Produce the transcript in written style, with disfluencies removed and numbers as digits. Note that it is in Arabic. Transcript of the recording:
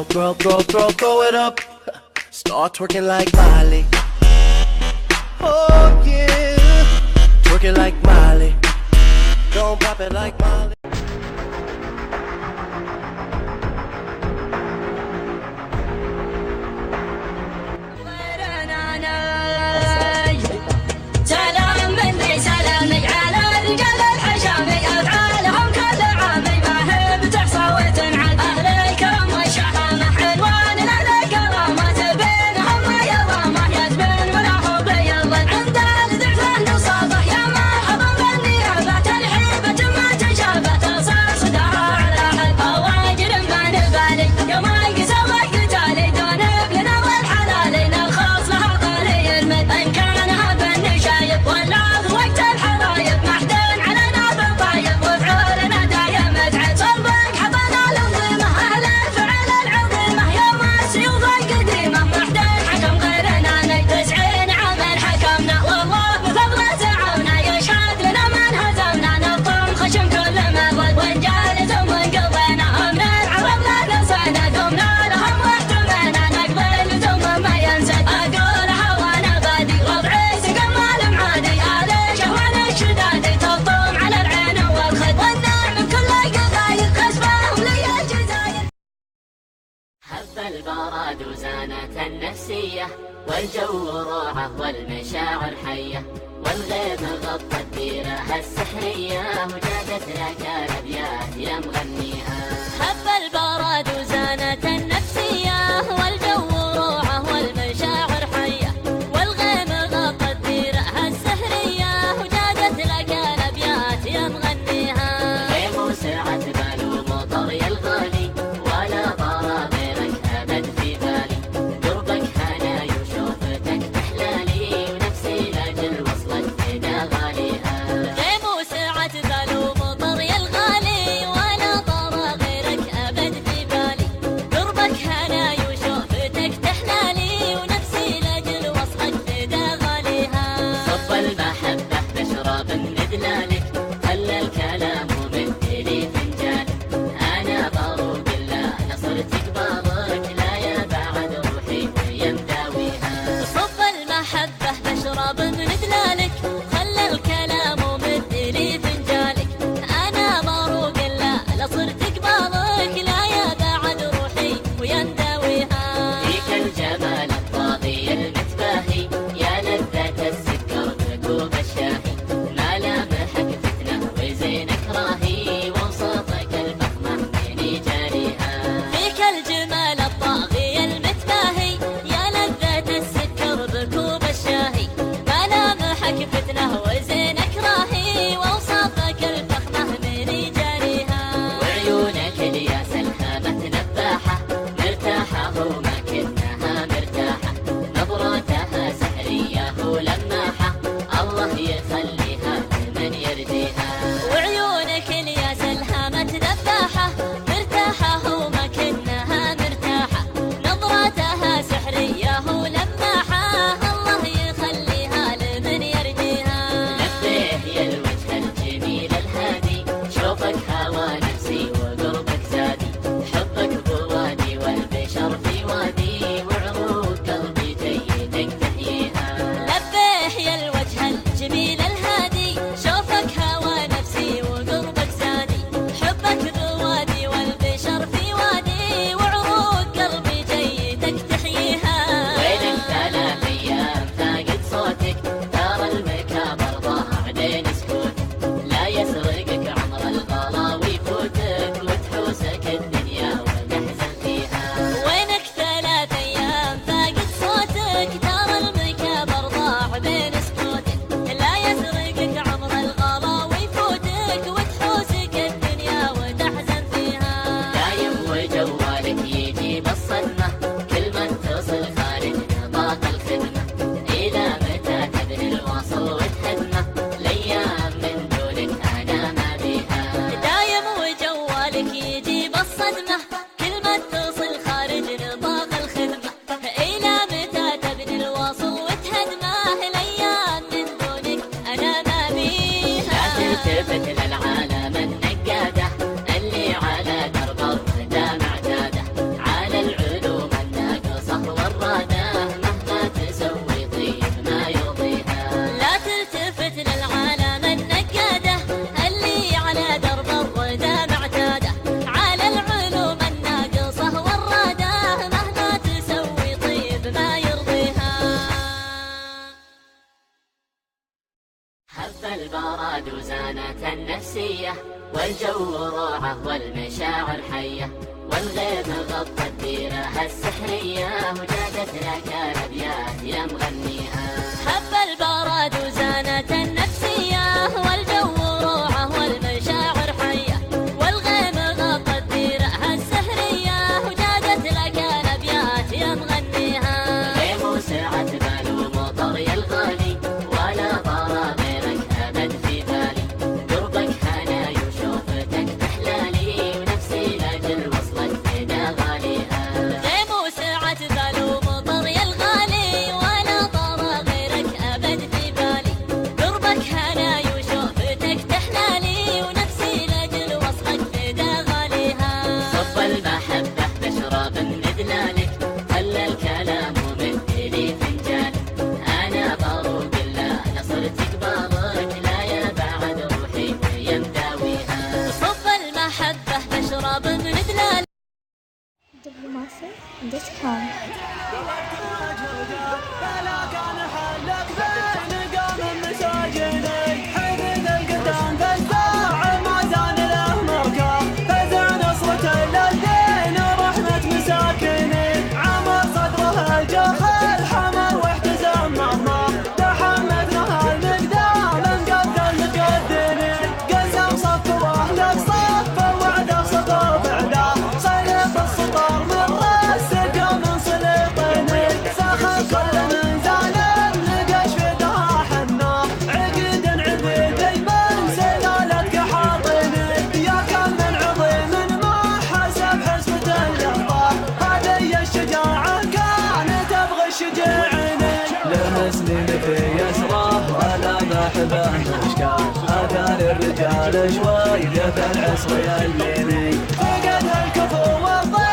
throw it up. Start twerking like Miley. Oh yeah, twerking like Miley. Don't pop it like Miley. البراد وزانة النفسية والجو روعة والمشاعر حية والغيم غطت الديرة السحرية وجادت لك الأبيات يا مغنيها. حب البراد وزانة النفسية والجو روعة والمشاعر حية والغيم غطت الديرة السحرية وجادت لك الأبيات يا مغنيها. غيم وسعة بال ومطر يا الغالي ولا طار غيرك أبد في بالي قربك هناي وشوفتك تحلالي ونفسي لاجل وصلك فدا غاليها. غيم وسعة بال ومطر يا الغالي ولا طار غيرك أبد في بالي النفسية والجو روعة والمشاعر حية والغيم غطى الديرة السحرية وجادت لك الأبيات يا مغنيها. حب البرد وزانت النفسية والجو روعة والمشاعر حية والغيم غطى الديرة السحرية وجادت لك الأبيات يا مغنيها. غيم وسعة بال ومطر يا الغالي ولا طار غيرك أبد في بالي قربك حناي وشوفتك تحلالي ونفسي لاجل وصلك فدا غاليها. غيم وسعة بال ومطر يا الغالي ولا طار غيرك أبد في بالي قربك حناي وشوفتك تحلالي ونفسي لأجل وصلك فدا غاليها. صب المحبة بشرب من دلالك خلى الكلام ومثلي فنجان أنا بروق الله نصرتك بابك لا يا بعد روحي وهي مداويها. صب المحبة بشرب من دلال Diplomacy.com فلا كان حلك بين قام مساجني حدد القدام بالساعة ما زال له مكان فزع نصرة للدين ورحمة مساكني عمر صدره الجخل حمل واحتزم مهما تحمد له المقدام مقدر مقدني قسم صف واهلك صف وعده سطر بعده صيف السطر من راس من سلطني سخن كل من زال نقش في دها حنا عقد عبيدي من سلالتك حاطني يا كم من عظيم ما حسب حسبة الأخطار هذه الشجاعة كانت تبغى الشجاعني لمسني في يسره ولا محبه مشكال أثار الرجال شوية في العصر يليني فقد الكفو والضيق